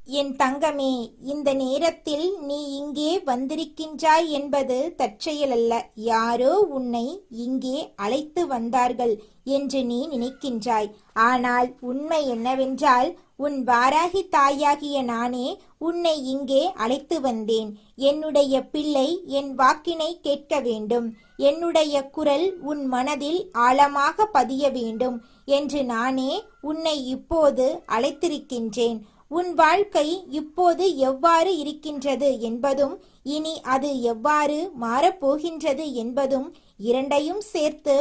என் தங்கமே, இந்த நேரத்தில் நீ இங்கே வந்திருக்கின்றாய் என்பது தற்செயலல்ல. யாரோ உன்னை இங்கே அழைத்து வந்தார்கள் என்று நீ நினைக்கின்றாய். ஆனால் உண்மை என்னவென்றால், உன் வாராகி தாயாகிய நானே உன்னை இங்கே அழைத்து வந்தேன். என்னுடைய பிள்ளை, என் வாக்கினை கேட்க வேண்டும். என்னுடைய குரல் உன் மனதில் ஆழமாக பதிய வேண்டும் என்று நானே உன்னை இப்போது அழைத்திருக்கின்றேன். உன் வாழ்க்கை இப்போது எவ்வாறு இருக்கின்றது என்பதும், இனி அது எவ்வாறு மாறப்போகின்றது என்பதும் இரண்டையும் சேர்த்து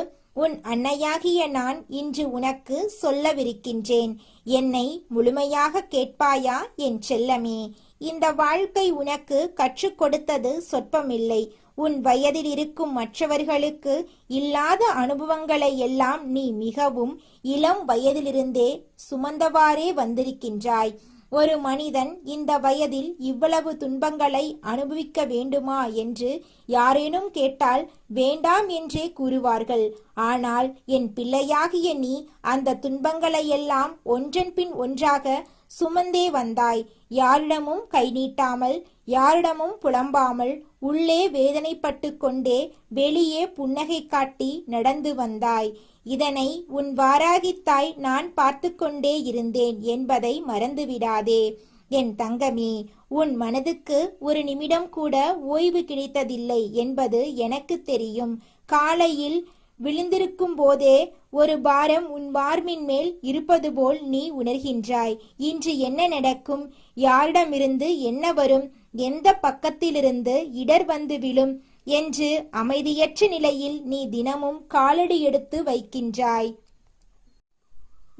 உன் அன்னையாகிய நான் இன்று உனக்கு சொல்லவிருக்கின்றேன். என்னை முழுமையாக கேட்பாயா என் செல்லமே? இந்த வாழ்க்கை உனக்கு கற்றுக் கொடுத்தது சொற்பமில்லை. உன் வயதில் இருக்கும் மற்றவர்களுக்கு இல்லாத அனுபவங்களை எல்லாம் நீ மிகவும் இளம் வயதிலிருந்தே சுமந்தவாறே வந்திருக்கின்றாய். ஒரு மனிதன் இந்த வயதில் இவ்வளவு துன்பங்களை அனுபவிக்க வேண்டுமா என்று யாரேனும் கேட்டால் வேண்டாம் என்றே கூறுவார்கள். ஆனால் என் பிள்ளையாகிய நீ அந்த துன்பங்களையெல்லாம் ஒன்றன் பின் ஒன்றாக சுமந்தே வந்தாய். யாரிடமும் கை நீட்டாமல், யாரிடமும் புலம்பாமல், உள்ளே வேதனைப்பட்டு கொண்டே வெளியே புன்னகை காட்டி நடந்து வந்தாய். இதனை உன் வாராகித்தாய் நான் பார்த்து கொண்டே இருந்தேன் என்பதை மறந்துவிடாதே என் தங்கமே. உன் மனதுக்கு ஒரு நிமிடம் கூட ஓய்வு கிடைத்ததில்லை என்பது எனக்கு தெரியும். காலையில் விழுந்திருக்கும் போதே ஒரு பாரம் உன் மார்பின் மேல் இருப்பது போல் நீ உணர்கின்றாய். இன்று என்ன நடக்கும்? யாரிடமிருந்து என்ன வரும்? எந்த பக்கத்திலிருந்து இடர் வந்து விழும் என்று அமைதியற்ற நிலையில் நீ தினமும் காலடி எடுத்து வைக்கின்றாய்.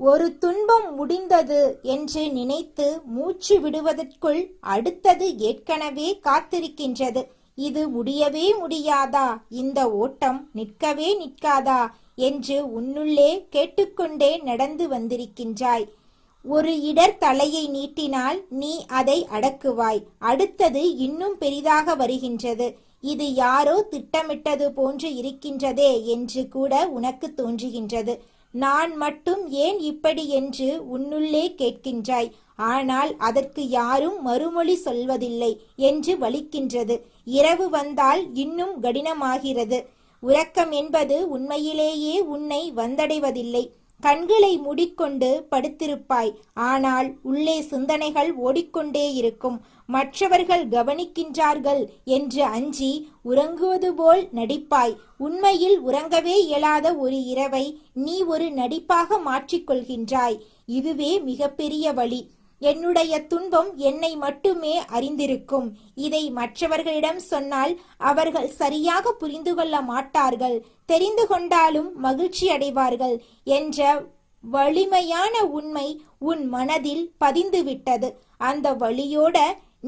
ஒரு துன்பம் முடிந்தது என்று நினைத்து மூச்சு விடுவதற்குள் அடுத்தது ஏற்கனவே காத்திருக்கின்றது. இது முடியவே முடியாதா? இந்த ஓட்டம் நிற்கவே நிற்காதா என்று உன்னுள்ளே கேட்டுக்கொண்டே நடந்து வந்திருக்கின்றாய். ஒரு இடர் தலையை நீட்டினால் நீ அதை அடக்குவாய். அடுத்தது இன்னும் பெரிதாக வருகின்றது. இது யாரோ திட்டமிட்டது போன்று இருக்கின்றதே என்று கூட உனக்கு தோன்றுகின்றது. நான் மட்டும் ஏன் இப்படி என்று உன்னுள்ளே கேட்கின்றாய். ஆனால் அதற்கு யாரும் மறுமொழி சொல்வதில்லை என்று வலிக்கின்றது. இரவு வந்தால் இன்னும் கடினமாகிறது. உறக்கம் என்பது உண்மையிலேயே உன்னை வந்தடைவதில்லை. கண்களை மூடிக்கொண்டு படுத்திருப்பாய். ஆனால் உள்ளே சிந்தனைகள் ஓடிக்கொண்டே இருக்கும். மற்றவர்கள் கவனிக்கின்றார்கள் என்று அஞ்சி உறங்குவது போல் நடிப்பாய். உண்மையில் உறங்கவே இயலாத ஒரு இரவை நீ ஒரு நடிப்பாக மாற்றிக்கொள்கின்றாய். இதுவே மிகப்பெரிய வலி. என்னுடைய துன்பம் என்னை மட்டுமே அறிந்திருக்கும். இதை மற்றவர்களிடம் சொன்னால் அவர்கள் சரியாக புரிந்து கொள்ள மாட்டார்கள். தெரிந்து கொண்டாலும் மகிழ்ச்சி அடைவார்கள் என்ற வலிமையான உண்மை உன் மனதில் பதிந்துவிட்டது. அந்த வலியோட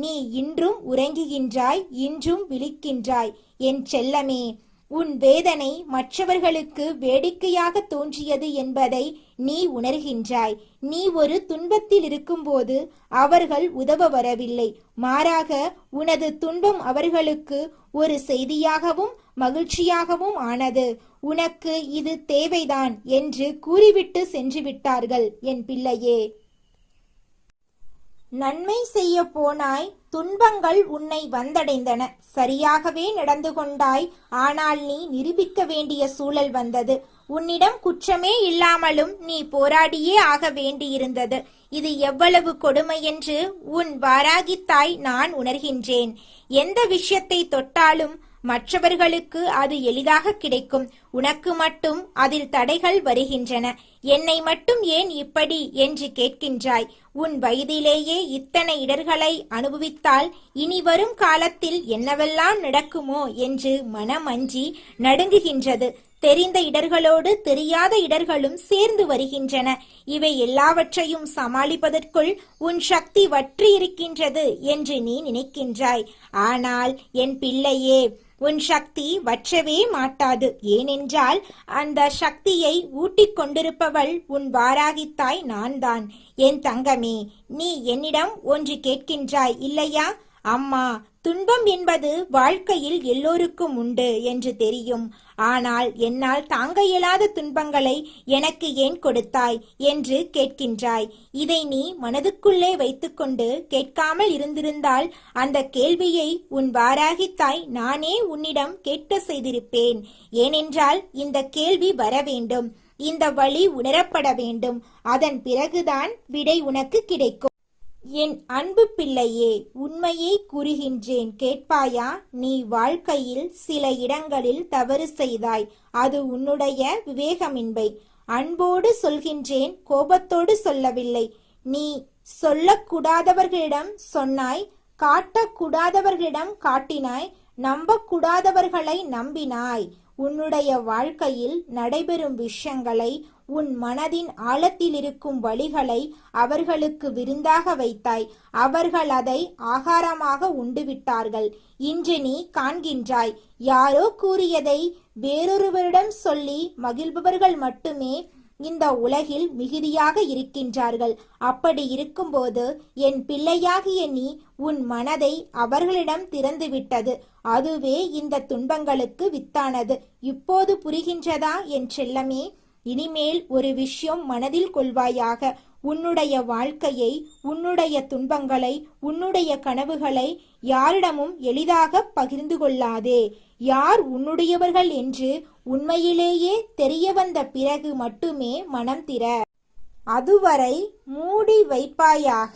நீ இன்றும் உறங்குகின்றாய், இன்றும் விழிக்கின்றாய். என் செல்லமே, உன் வேதனை மற்றவர்களுக்கு வேடிக்கையாக தோன்றியது என்பதை நீ உணர்கின்றாய். நீ ஒரு துன்பத்தில் இருக்கும்போது அவர்கள் உதவ வரவில்லை. மாறாக உனது துன்பம் அவர்களுக்கு ஒரு செய்தியாகவும் மகிழ்ச்சியாகவும் ஆனது. உனக்கு இது தேவைதான் என்று கூறிவிட்டு சென்று விட்டார்கள் என் பிள்ளையே. நன்மை செய்ய போனாய், துன்பங்கள் உன்னை வந்தடைந்தன. சரியாகவே நடந்து கொண்டாய். ஆனால் நீ நிரூபிக்க வேண்டிய சூழல் வந்தது. உன்னிடம் குற்றமே இல்லாமலும் நீ போராடியே ஆக வேண்டியிருந்தது. இது எவ்வளவு கொடுமை என்று உன் வாராகித்தாய் நான் உணர்கின்றேன். எந்த விஷயத்தை தொட்டாலும் மற்றவர்களுக்கு அது எளிதாக கிடைக்கும். உனக்கு மட்டும் அதில் தடைகள் வருகின்றன. என்னை மட்டும் ஏன் இப்படி என்று கேட்கின்றாய். உன் வயதிலேயே இத்தனை இடர்களை அனுபவித்தால் இனி வரும் காலத்தில் என்னவெல்லாம் நடக்குமோ என்று மனம் அஞ்சி நடுங்குகின்றது. தெரிந்த இடர்களோடு தெரியாத இடர்களும் சேர்ந்து வருகின்றன. இவை எல்லாவற்றையும் சமாளிப்பதற்குள் உன் சக்தி வற்றி இருக்கின்றது என்று நீ நினைக்கின்றாய். ஆனால் என் பிள்ளையே, உன் சக்தி வற்றவே மாட்டாது. ஏனென்றால் அந்த சக்தியை ஊட்டிக் கொண்டிருப்பவள் உன் வாராகித்தாய் நான் தான். என் தங்கமே, நீ என்னிடம் ஒன்று கேட்கின்றாய் இல்லையா? அம்மா, துன்பம் என்பது வாழ்க்கையில் எல்லோருக்கும் உண்டு என்று தெரியும். ஆனால் என்னால் தாங்க இயலாத துன்பங்களை எனக்கு ஏன் கொடுத்தாய் என்று கேட்கின்றாய். இதை நீ மனதுக்குள்ளே வைத்துக்கொண்டு கேட்காமல் இருந்திருந்தால் அந்த கேள்வியை உன் வாராகித்தாய் நானே உன்னிடம் கேட்க செய்திருப்பேன். ஏனென்றால் இந்த கேள்வி வர வேண்டும், இந்த வழி உணரப்பட வேண்டும். அதன் பிறகுதான் விடை உனக்கு கிடைக்கும். என் அன்பு பிள்ளையே, உண்மையை கூறுகின்றேன், கேட்பாயா? நீ வாழ்க்கையில் சில இடங்களில் தவறு செய்தாய். அது உன்னுடைய விவேகமின்மை. அன்போடு சொல்கின்றேன், கோபத்தோடு சொல்லவில்லை. நீ சொல்லக்கூடாதவர்களிடம் சொன்னாய், காட்டக்கூடாதவர்களிடம் காட்டினாய், நம்பக்கூடாதவர்களை நம்பினாய். உன்னுடைய வாழ்க்கையில் நடைபெறும் விஷயங்களை, உன் மனதின் ஆழத்தில் இருக்கும் வழிகளை அவர்களுக்கு விருந்தாக வைத்தாய். அவர்கள் அதை ஆகாரமாக உண்டுவிட்டார்கள். இன்று நீ காண்கின்றாய், யாரோ கூறியதை வேறொருவரிடம் சொல்லி மகிழ்பவர்கள் மட்டுமே இந்த உலகில் மிகுதியாக இருக்கின்றார்கள். அப்படி இருக்கும்போது என் பிள்ளையாகிய நீ உன் மனதை அவர்களிடம் திறந்துவிட்டது. அதுவே இந்த துன்பங்களுக்கு வித்தானது. இப்போது புரிகின்றதா என் செல்லமே? இனிமேல் ஒரு விஷயம் மனதில் கொள்வாயாக. உன்னுடைய வாழ்க்கையை, உன்னுடைய துன்பங்களை, உன்னுடைய கனவுகளை யாரிடமும் எளிதாக பகிர்ந்து கொள்ளாதே. யார் உன்னுடையவர்கள் என்று உண்மையிலேயே தெரிய வந்த பிறகு மட்டுமே மனம் திற. அதுவரை மூடி வைப்பாயாக.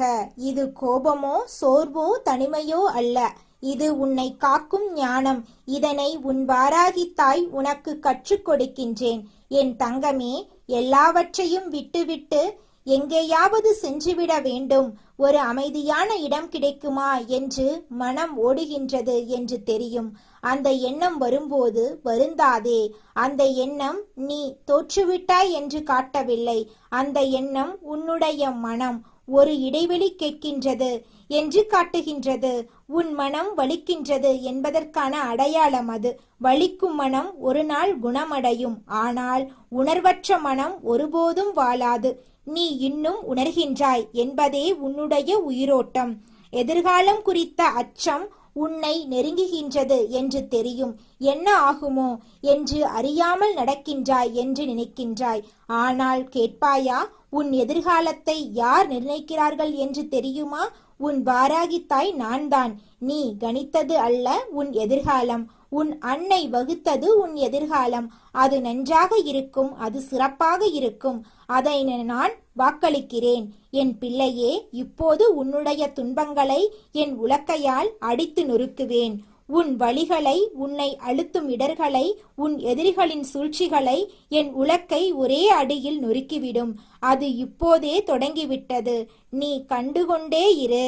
இது கோபமோ சோர்வோ தனிமையோ அல்ல. இது உன்னை காக்கும் ஞானம். இதனை உன் வாராகித்தாய் உனக்கு கற்றுக் கொடுக்கின்றேன். என் தங்கமே, எல்லாவற்றையும் விட்டுவிட்டு எங்கேயாவது சென்றுவிட வேண்டும், ஒரு அமைதியான இடம் கிடைக்குமா என்று மனம் ஓடுகின்றது என்று தெரியும். அந்த எண்ணம் வரும்போது வருந்தாதே. அந்த எண்ணம் நீ தோற்றுவிட்டாய் என்று காட்டவில்லை. அந்த எண்ணம் உன்னுடைய மனம் ஒரு இடைவெளி கேட்கின்றது என்று காட்டுகின்றது. உன் மனம் வலிக்கின்றது என்பதற்கான அடையாளம் அது. வலிக்கும் மனம் ஒரு நாள் குணமடையும். ஆனால் உணர்வற்ற மனம் ஒருபோதும் வாழாது. நீ இன்னும் உணர்கின்றாய் என்பதே உன்னுடைய உயிரோட்டம். எதிர்காலம் குறித்த அச்சம் உன்னை நெருங்குகின்றது என்று தெரியும். என்ன ஆகுமோ என்று அறியாமல் நடக்கின்றாய் என்று நினைக்கின்றாய். ஆனால் கேட்பாயா, உன் எதிர்காலத்தை யார் நிர்ணயிக்கிறார்கள் என்று தெரியுமா? உன் வாராகித்தாய் நான் தான். நீ கணித்தது அல்ல உன் எதிர்காலம். உன் அன்னை வகுத்தது உன் எதிர்காலம். அது நன்றாக இருக்கும், அது சிறப்பாக இருக்கும். அதை நான் வாக்களிக்கிறேன். என் பிள்ளையே, இப்போது உன்னுடைய துன்பங்களை என் உலக்கையால் அடித்து நொறுக்குவேன். உன் வழிகளை, உன்னை அழுத்தும் இடர்களை, உன் எதிரிகளின் சூழ்ச்சிகளை என் உலக்கை ஒரே அடியில் நொறுக்கிவிடும். அது இப்போதே தொடங்கிவிட்டது. நீ கண்டுகொண்டே இரு.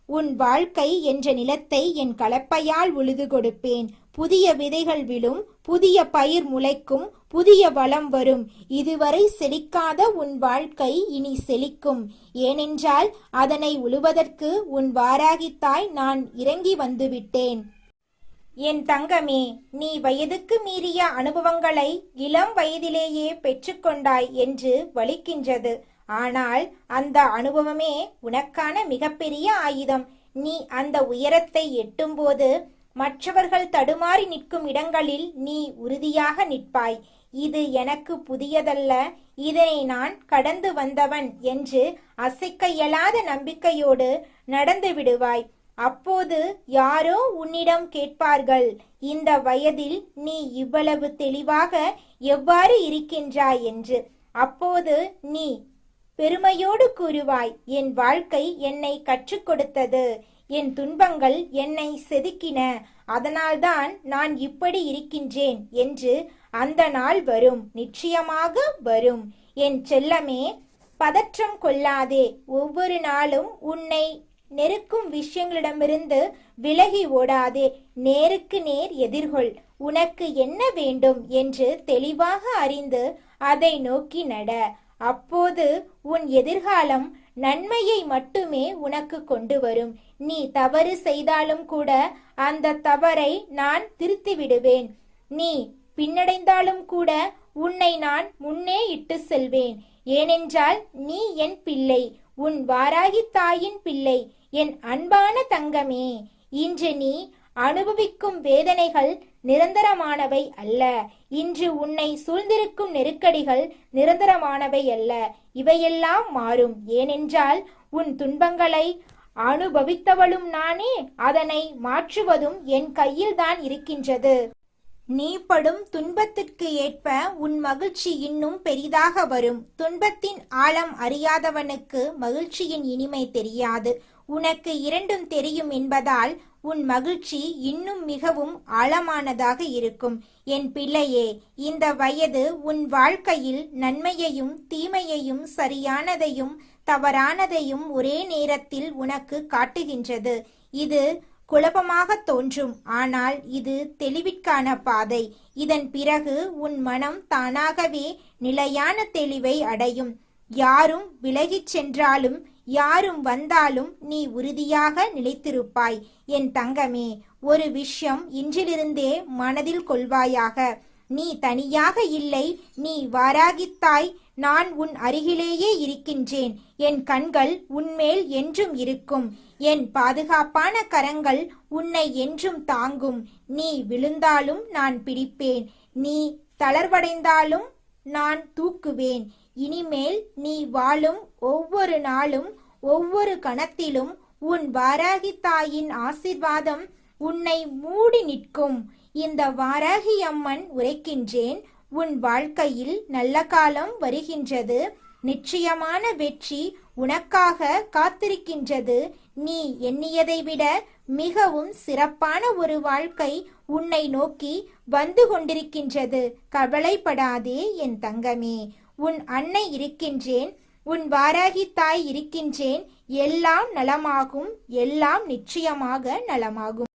உன் வாழ்க்கை என்ற நிலத்தை என் கலப்பையால் உழுது கொடுப்பேன். புதிய விதைகள் விழும், புதிய பயிர் முளைக்கும், புதிய வளம் வரும். இதுவரை செழிக்காத உன் வாழ்க்கை இனி செழிக்கும். ஏனென்றால் அதனை உழுவதற்கு உன் வாராகித்தாய் நான் இறங்கி வந்துவிட்டேன். என் தங்கமே, நீ வயதுக்கு மீறிய அனுபவங்களை இளம் வயதிலேயே பெற்றுக்கொண்டாய் என்று வலிக்கின்றது. ஆனால் அந்த அனுபவமே உனக்கான மிகப்பெரிய ஆயுதம். நீ அந்த உயரத்தை எட்டும்போது மற்றவர்கள் தடுமாறி நிற்கும் இடங்களில் நீ உறுதியாக நிற்பாய். இது எனக்கு புதியதல்ல, இதனை நான் கடந்து வந்தவன் என்று அசைக்க இயலாத நம்பிக்கையோடு நடந்து விடுவாய். அப்போது யாரோ உன்னிடம் கேட்பார்கள், இந்த வயதில் நீ இவ்வளவு தெளிவாக எவ்வாறு இருக்கின்றாய் என்று. அப்போது நீ பெருமையோடு கூறுவாய், என் வாழ்க்கை என்னை கற்றுக் கொடுத்தது, என் துன்பங்கள் என்னை செதுக்கின, அதனால்தான் நான் இப்படி இருக்கின்றேன் என்று. அந்த நாள் வரும், நிச்சயமாக வரும். என் செல்லமே, பதற்றம் கொள்ளாதே. ஒவ்வொரு நாளும் உன்னை நெருக்கும் விஷயங்களிடமிருந்து விலகி ஓடாதே. நேருக்கு நேர் எதிர்கொள். உனக்கு என்ன வேண்டும் என்று தெளிவாக அறிந்து அதை நோக்கி நட. அப்போது உன் எதிர்காலம் நன்மையை மட்டுமே உனக்கு கொண்டு வரும். நீ தவறு செய்தாலும் கூட அந்த தவறை நான் திருத்தி விடுவேன். நீ பின்னடைந்தாலும் கூட உன்னை நான் முன்னே இட்டு செல்வேன். ஏனென்றால் நீ என் பிள்ளை, உன் வாராகி தாயின் பிள்ளை, என் அன்பான தங்கமே. இன்று நீ அனுபவிக்கும் வேதனைகள் நிரந்தரமானவை அல்ல. இன்று உன்னை சூழ்ந்திருக்கும் நெருக்கடிகள் நிரந்தரமானவை அல்ல. இவையெல்லாம் மாறும். ஏனென்றால் உன் துன்பங்களை அனுபவித்தவளும் நானே, அதனை மாற்றுவதும் என் கையில்தான் இருக்கின்றது. நீ படும் துன்பத்திற்கு ஏற்ப உன் மகிழ்ச்சி இன்னும் பெரிதாக வரும். துன்பத்தின் ஆழம் அறியாதவனுக்கு மகிழ்ச்சியின் இனிமை தெரியாது. உனக்கு இரண்டும் தெரியும் என்பதால் உன் மகிழ்ச்சி இன்னும் மிகவும் ஆழமானதாக இருக்கும். என் பிள்ளையே, இந்த வயது உன் வாழ்க்கையில் நன்மையையும் தீமையையும் சரியானதையும் தவறானதையும் ஒரே நேரத்தில் உனக்கு காட்டுகின்றது. இது குழப்பமாக தோன்றும், ஆனால் இது தெளிவிற்கான பாதை. இதன் பிறகு உன் மனம் தானாகவே நிலையான தெளிவை அடையும். யாரும் விலகிச் சென்றாலும் யாரும் வந்தாலும் நீ உறுதியாக நிலைத்திருப்பாய். என் தங்கமே, ஒரு விஷயம் இன்றிலிருந்தே மனதில் கொள்வாயாக. நீ தனியாக இல்லை, நீ வாராகித்தாய். நான் உன் அருகிலேயே இருக்கின்றேன். என் கண்கள் உன்மேல் என்றும் இருக்கும். என் பாதுகாப்பான கரங்கள் உன்னை என்றும் தாங்கும். நீ விழுந்தாலும் நான் பிடிப்பேன். நீ தளர்வடைந்தாலும் நான் தூக்குவேன். இனிமேல் நீ வாழும் ஒவ்வொரு நாளும் ஒவ்வொரு கணத்திலும் உன் வாராகி தாயின் ஆசீர்வாதம் உன்னை மூடி நிற்கும். இந்த வாராகி அம்மன் உரைக்கின்றேன், உன் வாழ்க்கையில் நல்ல காலம் வருகின்றது. நிச்சயமான வெற்றி உனக்காக காத்திருக்கின்றது. நீ எண்ணியதை விட மிகவும் சிறப்பான ஒரு வாழ்க்கை உன்னை நோக்கி வந்து கொண்டிருக்கின்றது. கவலைப்படாதே என் தங்கமே. உன் அன்னை இருக்கின்றேன், உன் வாராகி தாய் இருக்கின்றேன். எல்லாம் நலமாகும், எல்லாம் நிச்சயமாக நலமாகும்.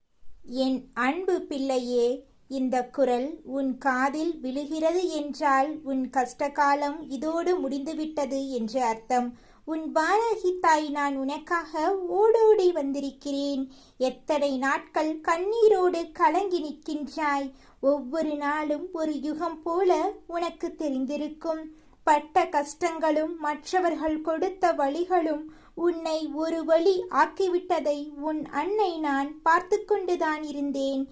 என் அன்பு பிள்ளையே, இந்த குரல் உன் காதில் விழுகிறது என்றால் உன் கஷ்டகாலம் இதோடு முடிந்துவிட்டது என்று அர்த்தம். உன் வாராகி தாய் நான் உனக்காக ஓடோடி வந்திருக்கிறேன். எத்தனை நாட்கள் கண்ணீரோடு கலங்கி நிற்கின்றாய். ஒவ்வொரு நாளும் ஒரு யுகம் போல உனக்கு தெரிந்திருக்கும். பட்ட கஷ்டங்களும் மற்றவர்கள் கொடுத்த வழிகளும் உன்னை ஒரு வழி ஆக்கிவிட்டதை உன் அன்னை நான் பார்த்து கொண்டுதான் இருந்தேன்.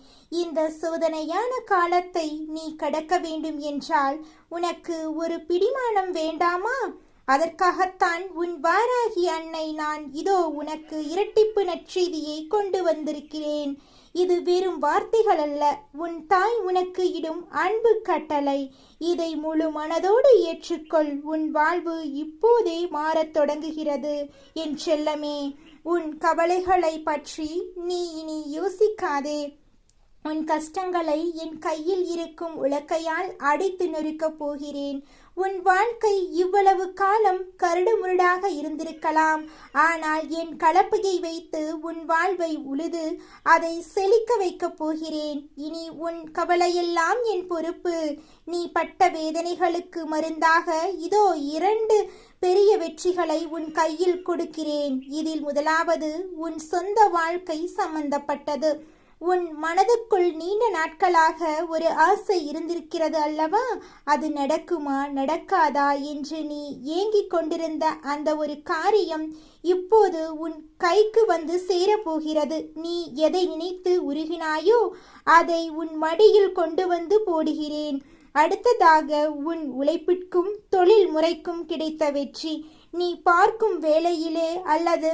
இந்த சோதனையான காலத்தை நீ கடக்க வேண்டும் என்றால் உனக்கு ஒரு பிடிமானம் வேண்டாமா? அதற்காகத்தான் உன் வாராகி அன்னை நான் இதோ உனக்கு இரட்டிப்பு நற்செய்தியை கொண்டு வந்திருக்கிறேன். இது வெறும் வார்த்தைகள் அல்ல, உன் தாய் உனக்கு இடும் அன்பு கட்டளை. இதை முழு மனதோடு ஏற்றுக்கொள். உன் வாழ்வு இப்போதே மாறத் தொடங்குகிறது என் செல்லமே. உன் கவலைகளை பற்றி நீ இனி யோசிக்காதே. உன் கஷ்டங்களை என் கையில் இருக்கும் உலக்கையால் அடித்து நொறுக்கப் போகிறேன். உன் வாழ்க்கை இவ்வளவு காலம் கரடுமுரடாக இருந்திருக்கலாம். ஆனால் என் கலப்பையை வைத்து உன் வாழ்வை உழுது அதை செழிக்க வைக்கப் போகிறேன். இனி உன் கவலையெல்லாம் என் பொறுப்பு. நீ பட்ட வேதனைகளுக்கு மருந்தாக இதோ 2 பெரிய வெற்றிகளை உன் கையில் கொடுக்கிறேன். இதில் முதலாவது உன் சொந்த வாழ்க்கை சம்பந்தப்பட்டது. உன் மனதுக்குள் நீண்ட நாட்களாக ஒரு ஆசை இருந்திருக்கிறது அல்லவா? அது நடக்குமா நடக்காதா என்று நீ ஏங்கிக் கொண்டிருந்த அந்த ஒரு காரியம் இப்போது உன் கைக்கு வந்து சேரப்போகிறது. நீ எதை நினைத்து உருகினாயோ அதை உன் மடியில் கொண்டு வந்து போடுகிறேன். அடுத்ததாக உன் உழைப்பிற்கும் தொழில் முறைக்கும் கிடைத்த வெற்றி. நீ பார்க்கும் வேலையிலே அல்லது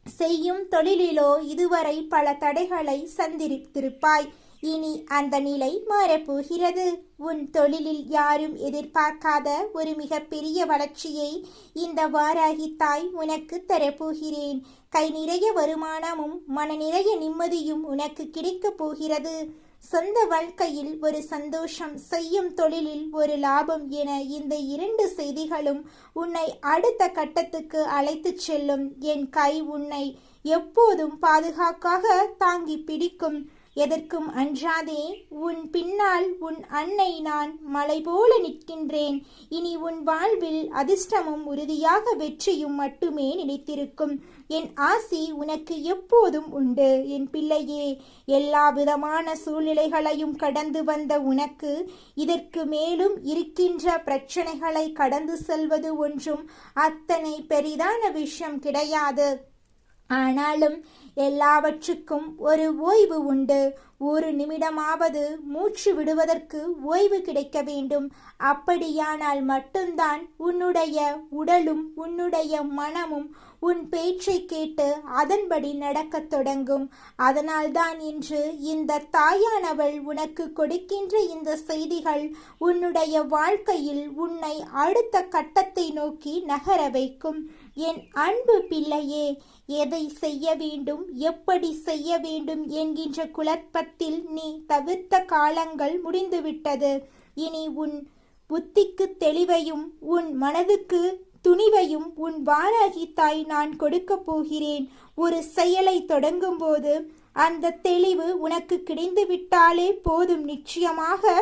செய்யும் தொழிலிலோ இதுவரை பல தடைகளை சந்தித்திருப்பாய். இனி அந்த நிலை மாறப்போகிறது. உன் தொழிலில் யாரும் எதிர்பார்க்காத ஒரு மிகப்பெரிய வளர்ச்சியை இந்த வாராகி தாய் உனக்கு தரப்போகிறேன். கை நிறைய வருமானமும் மன நிறைய நிம்மதியும் உனக்கு கிடைக்கப் போகிறது. சொந்த வாழ்க்கையில் ஒரு சந்தோஷம், செய்யும் தொழிலில் ஒரு லாபம் என இந்த 2 செய்திகளும் உன்னை அடுத்த கட்டத்துக்கு அழைத்துச் செல்லும். என் கை உன்னை எப்போதும் பாதுகாப்பாக தாங்கி பிடிக்கும். எதற்கும் அஞ்சாதே. உன் பின்னால் உன் அன்னை நான் மலை போல நிற்கின்றேன். இனி உன் வாழ்வில் அதிர்ஷ்டமும் உறுதியாக வெற்றியும் மட்டுமே நிலைத்திருக்கும். என் ஆசி உனக்கு எப்போதும் உண்டு என் பிள்ளையே. எல்லா விதமான சூழ்நிலைகளையும் கடந்து வந்த உனக்கு இதற்கு மேலும் இருக்கின்ற பிரச்சனைகளை கடந்து செல்வது ஒன்றும் அத்தனை பெரிதான விஷயம் கிடையாது. ஆனாலும் எல்லாவற்றுக்கும் ஒரு ஓய்வு உண்டு. ஒரு நிமிடமாவது மூச்சு விடுவதற்கு ஓய்வு கிடைக்க வேண்டும். அப்படியானால் மட்டும்தான் உன்னுடைய உடலும் உன்னுடைய மனமும் உன் பேச்சை கேட்டு அதன்படி நடக்கத் தொடங்கும். அதனால்தான் இன்று இந்த தாயானவள் உனக்கு கொடுக்கின்ற இந்த செய்திகள் உன்னுடைய வாழ்க்கையில் உன்னை அடுத்த கட்டத்தை நோக்கி நகர வைக்கும். என் அன்பு பிள்ளையே, எதை செய்ய வேண்டும், எப்படி செய்ய வேண்டும் என்கின்ற குழப்பத்தில் நீ தவிர்த்த காலங்கள் முடிந்துவிட்டது. இனி உன் புத்திக்கு தெளிவையும் உன் மனதுக்கு துணிவையும் உன் வாராகி தாய் நான் கொடுக்கப் போகிறேன். ஒரு செயலை தொடங்கும் போது அந்த தெளிவு உனக்கு கிடைந்துவிட்டாலே போதும். நிச்சயமாக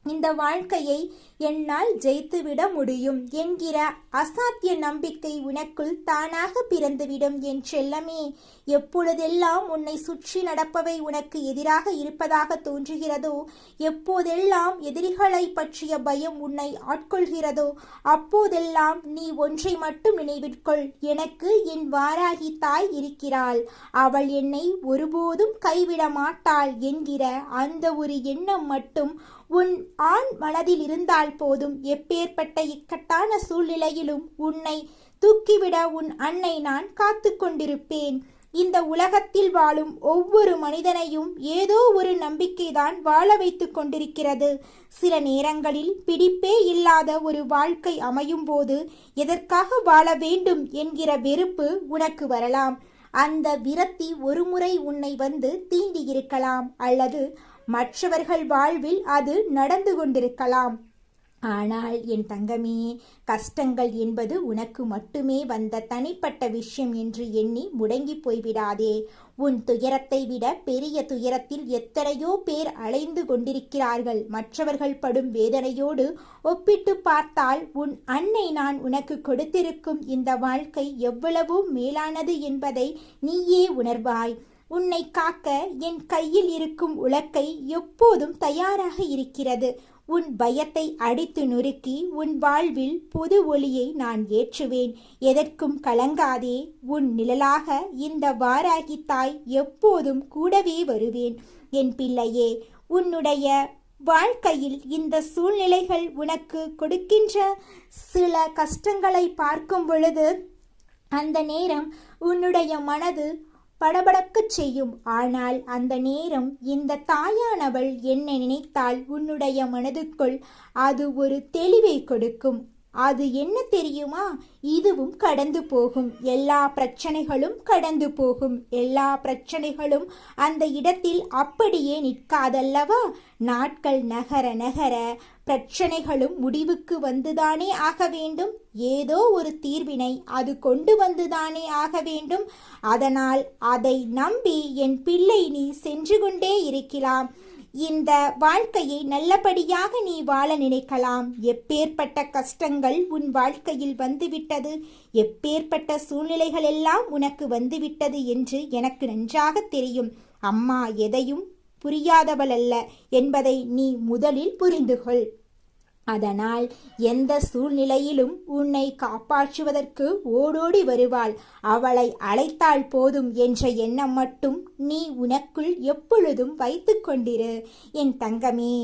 இந்த வாழ்க்கையை என்னால் ஜெயித்துவிட முடியும் என்கிற அசாத்திய நம்பிக்கை உனக்குள் தானாக பிறந்துவிடும். என் செல்லமே, எப்பொழுதெல்லாம் உன்னை சுற்றி நடப்பவை உனக்கு எதிராக இருப்பதாக தோன்றுகிறதோ, எப்போதெல்லாம் எதிரிகளை பற்றிய பயம் உன்னை ஆட்கொள்கிறதோ, அப்போதெல்லாம் நீ ஒன்றை மட்டும் நினைவிற்கொள். எனக்கு என் வாராகி தாய் இருக்கிறாள், அவள் என்னை ஒருபோதும் கைவிட மாட்டாள் என்கிற அந்த ஒரு எண்ணம் மட்டும் உன் ஆண் மனதில் இருந்தால் போதும். எப்பேற்பட்ட இக்கட்டான சூழ்நிலையிலும் உன்னை தூக்கிவிட உன் அன்னை நான் காத்து கொண்டிருப்பேன். இந்த உலகத்தில் வாழும் ஒவ்வொரு மனிதனையும் ஏதோ ஒரு நம்பிக்கைதான் வாழ வைத்து கொண்டிருக்கிறது. சில நேரங்களில் பிடிப்பே இல்லாத ஒரு வாழ்க்கை அமையும் போது எதற்காக வாழ வேண்டும் என்கிற வெறுப்பு உனக்கு வரலாம். அந்த விரக்தி ஒருமுறை உன்னை வந்து தீண்டி இருக்கலாம், அல்லது மற்றவர்கள் வாழ்வில் அது நடந்து கொண்டிருக்கலாம். ஆனால் என் தங்கமே, கஷ்டங்கள் என்பது உனக்கு மட்டுமே வந்த தனிப்பட்ட விஷயம் என்று எண்ணி முடங்கி போய்விடாதே. உன் துயரத்தை விட பெரிய துயரத்தில் எத்தனையோ பேர் அலைந்து கொண்டிருக்கிறார்கள். மற்றவர்கள் படும் வேதனையோடு ஒப்பிட்டு பார்த்தால் உன் அன்னை நான் உனக்கு கொடுத்திருக்கும் இந்த வாழ்க்கை எவ்வளவோ மேலானது என்பதை நீயே உணர்வாய். உன்னை காக்க என் கையில் இருக்கும் உலக்கை எப்போதும் தயாராக இருக்கிறது. உன் பயத்தை அடித்து நொறுக்கி உன் வாழ்வில் புது ஒளியை நான் ஏற்றுவேன். எதற்கும் கலங்காதே. உன் நிழலாக இந்த வாராகி தாய் எப்போதும் கூடவே வருவேன். என் பிள்ளையே, உன்னுடைய வாழ்க்கையில் இந்த சூழ்நிலைகள் உனக்கு கொடுக்கின்ற சில கஷ்டங்களை பார்க்கும் பொழுது அந்த நேரம் உன்னுடைய மனது படபடக்கச் செய்யும். ஆனால் அந்த நேரம் இந்த தாயானவள் என்ன நினைத்தால் உன்னுடைய மனதுக்குள் அது ஒரு தெளிவை கொடுக்கும். அது என்ன தெரியுமா? இதுவும் கடந்து போகும். எல்லா பிரச்சனைகளும் கடந்து போகும். எல்லா பிரச்சனைகளும் அந்த இடத்தில் அப்படியே நிற்காதல்லவா? நாட்கள் நகர நகர பிரச்சனைகளும் முடிவுக்கு வந்துதானே ஆக வேண்டும். ஏதோ ஒரு தீர்வினை அது கொண்டு வந்துதானே ஆக வேண்டும். அதனால் அதை நம்பி என் பிள்ளை நீ சென்று கொண்டே இருக்கலாம். இந்த வாழ்க்கையை நல்லபடியாக நீ வாழ நினைக்கலாம். எப்பேற்பட்ட கஷ்டங்கள் உன் வாழ்க்கையில் வந்துவிட்டது, எப்பேற்பட்ட சூழ்நிலைகள் எல்லாம் உனக்கு வந்துவிட்டது என்று எனக்கு நன்றாக தெரியும். அம்மா எதையும் புரியாதவள் அல்ல என்பதை நீ முதலில் புரிந்து கொள். அதனால் எந்த சூழ்நிலையிலும் உன்னை காப்பாற்றுவதற்கு ஓடோடி வருவாள். அவளை அழைத்தால் போதும் என்ற எண்ணம் மட்டும் நீ உனக்குள் எப்பொழுதும் வைத்து கொண்டிரு. என் தங்கமே,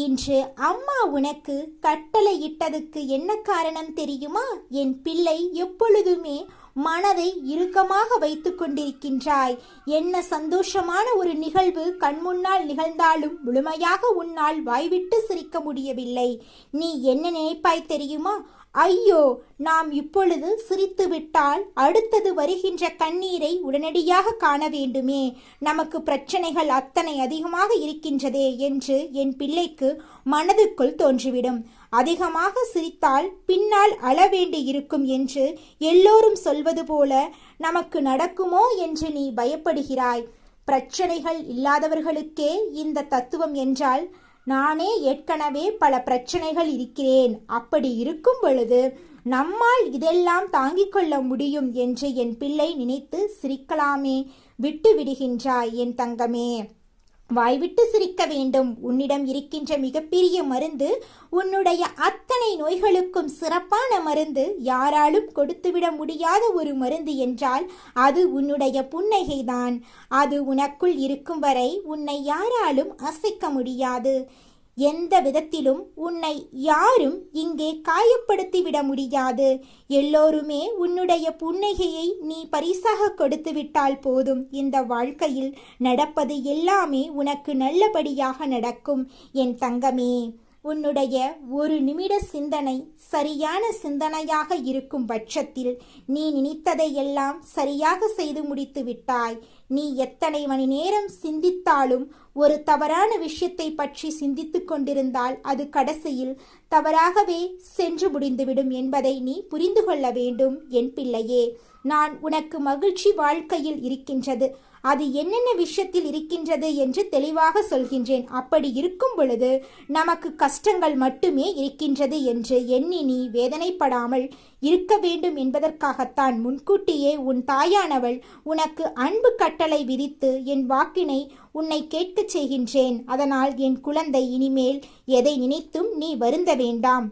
இன்று அம்மா உனக்கு கட்டளையிட்டதுக்கு என்ன காரணம் தெரியுமா? என் பிள்ளை எப்பொழுதுமே மனதை இறுக்கமாக வைத்து கொண்டிருக்கின்றாய். என்ன சந்தோஷமான ஒரு நிகழ்வு கண்முன்னால் நிகழ்ந்தாலும் முழுமையாக உன்னால் வாய்விட்டு சிரிக்க முடியவில்லை. நீ என்ன நினைப்பாய் தெரியுமா? ஐயோ, நாம் இப்பொழுது சிரித்து விட்டால் அடுத்தது வருகின்ற கண்ணீரை உடனடியாக காண வேண்டுமே, நமக்கு பிரச்சனைகள் அத்தனை அதிகமாக இருக்கின்றதே என்று என் பிள்ளைக்கு மனதுக்குள் தோன்றிவிடும். அதிகமாக சிரித்தால் பின்னால் அழ வேண்டி இருக்கும் என்று எல்லோரும் சொல்வது போல நமக்கு நடக்குமோ என்று நீ பயப்படுகிறாய். பிரச்சனைகள் இல்லாதவர்களுக்கே இந்த தத்துவம் என்றால் நானே ஏற்கனவே பல பிரச்சனைகள் இருக்கிறேன். அப்படி இருக்கும் பொழுது நம்மால் இதெல்லாம் தாங்கிக் கொள்ள முடியும் என்று என் பிள்ளை நினைத்து சிரிக்கலாமே. விட்டு விடுகின்றாய் என் தங்கமே. வாய்விட்டு சிரிக்க வேண்டும். உன்னிடம் இருக்கின்ற மிகப்பெரிய மருந்து, உன்னுடைய அத்தனை நோய்களுக்கும் சிறப்பான மருந்து, யாராலும் கொடுத்துவிட முடியாத ஒரு மருந்து என்றால் அது உன்னுடைய புன்னகைதான். அது உனக்குள் இருக்கும் வரை உன்னை யாராலும் அசைக்க முடியாது. எந்த விதத்திலும் உன்னை யாரும் இங்கே காயப்படுத்திவிட முடியாது. எல்லோருமே உன்னுடைய புன்னகையை நீ பரிசாக கொடுத்து விட்டால் போதும். இந்த வாழ்க்கையில் நடப்பது எல்லாமே உனக்கு நல்லபடியாக நடக்கும் என் தங்கமே. உன்னுடைய ஒரு நிமிட சிந்தனை சரியான சிந்தனையாக இருக்கும் பட்சத்தில் நீ நினைத்ததை எல்லாம் சரியாக செய்து முடித்து விட்டாய். நீ எத்தனை மணி நேரம் சிந்தித்தாலும் ஒரு தவறான விஷயத்தை பற்றி சிந்தித்து கொண்டிருந்தால் அது கடைசியில் தவறாகவே சென்று முடிந்துவிடும் என்பதை நீ புரிந்து கொள்ள வேண்டும் என் பிள்ளையே. நான் உனக்கு மகிழ்ச்சி வாழ்க்கையில் இருக்கின்றது, அது என்னென்ன விஷயத்தில் இருக்கின்றது என்று தெளிவாக சொல்கின்றேன். அப்படி இருக்கும் பொழுது நமக்கு கஷ்டங்கள் மட்டுமே இருக்கின்றது என்று எண்ணி நீ வேதனைப்படாமல் இருக்க வேண்டும் என்பதற்காகத்தான் முன்கூட்டியே உன் தாயானவள் உனக்கு அன்பு கட்டளை விதித்து என் வாக்கினை உன்னை கேட்கச் செய்கின்றேன். அதனால் என் குழந்தை, இனிமேல் எதை நினைத்தும் நீ வருந்த வேண்டாம்.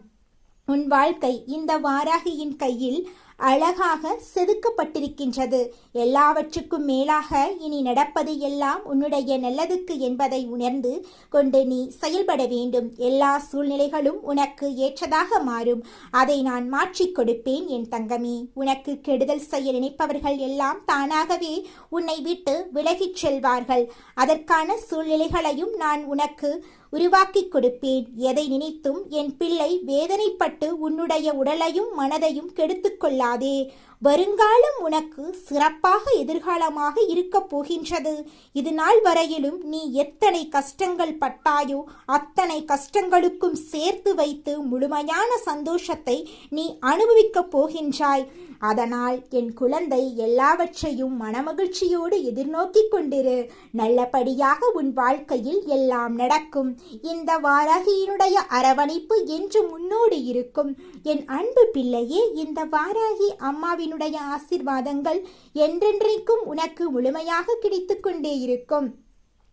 உன் வாழ்க்கை இந்த வாராகியின் கையில் அழகாக செதுக்கப்பட்டிருக்கின்றது. எல்லாவற்றுக்கும் மேலாக இனி நடப்பது எல்லாம் உன்னுடைய நல்லதுக்கு என்பதை உணர்ந்து கொண்டு நீ செயல்பட வேண்டும். எல்லா சூழ்நிலைகளும் உனக்கு ஏற்றதாக மாறும். அதை நான் மாற்றிக் கொடுப்பேன் என் தங்கமே. உனக்கு கெடுதல் செய்ய நினைப்பவர்கள் எல்லாம் தானாகவே உன்னை விட்டு விலகிச் செல்வார்கள். அதற்கான சூழ்நிலைகளையும் நான் உனக்கு உருவாக்கி கொடுப்பேன். எதை நினைத்தும் என் பிள்ளை வேதனைப்பட்டு உன்னுடைய உடலையும் மனதையும் கெடுத்து கொள்ளாதே. வருங்காலம் உனக்கு சிறப்பாக எதிர்காலமாக இருக்கப் போகின்றது. இது நாள் வரையிலும் நீ எத்தனை கஷ்டங்கள் பட்டாயோ அத்தனை கஷ்டங்களுக்கும் சேர்த்து வைத்து முழுமையான சந்தோஷத்தை நீ அனுபவிக்கப் போகின்றாய். அதனால் என் குழந்தை, எல்லாவற்றையும் மனமகிழ்ச்சியோடு எதிர்நோக்கி கொண்டிரு. நல்லபடியாக உன் வாழ்க்கையில் எல்லாம் நடக்கும். இந்த வாராகியினுடைய அரவணைப்பு என்று முன்னோடி இருக்கும். என் அன்பு பிள்ளையே, இந்த வாராகி அம்மாவினுடைய ஆசீர்வாதங்கள் என்றென்றைக்கும் உனக்கு முழுமையாக கிடைத்து கொண்டே இருக்கும்.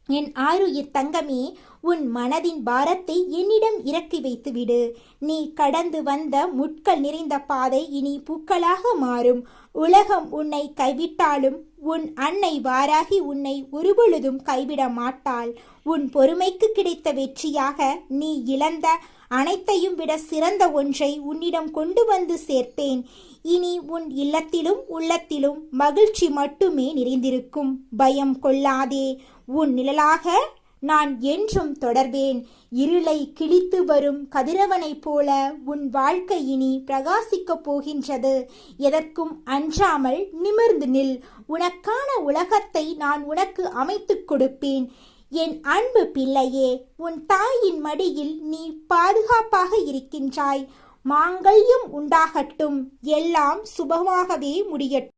என் ஆருயிர் தங்கமே, உன் மனதின் பாரத்தை என்னிடம் இறக்கி வைத்து விடு. நீ கடந்து வந்த முட்கள் நிறைந்த பாதை இனி பூக்களாக மாறும். உலகம் உன்னை கைவிட்டாலும் உன் அன்னை வாராகி உன்னை ஒருபொழுதும் கைவிட மாட்டாள். உன் பொறுமைக்கு கிடைத்த வெற்றியாக நீ இழந்த அனைத்தையும் விட சிறந்த ஒன்றை உன்னிடம் கொண்டு வந்து சேர்ப்பேன். இனி உன் இல்லத்திலும் உள்ளத்திலும் மகிழ்ச்சி மட்டுமே நிறைந்திருக்கும். பயம் கொள்ளாதே. உன் நிழலாக நான் என்றும் தொடர்வேன். இருளை கிழித்து வரும் கதிரவனைப் போல உன் வாழ்க்கை இனி பிரகாசிக்கப் போகின்றது. எதற்கும் அஞ்சாமல் நிமிர்ந்து நில். உனக்கான உலகத்தை நான் உனக்கு அமைத்துக் கொடுப்பேன். என் அன்பு பிள்ளையே, உன் தாயின் மடியில் நீ பாதுகாப்பாக இருக்கின்றாய். மாங்கல்யம் உண்டாகட்டும். எல்லாம் சுபமாகவே முடியட்டும்.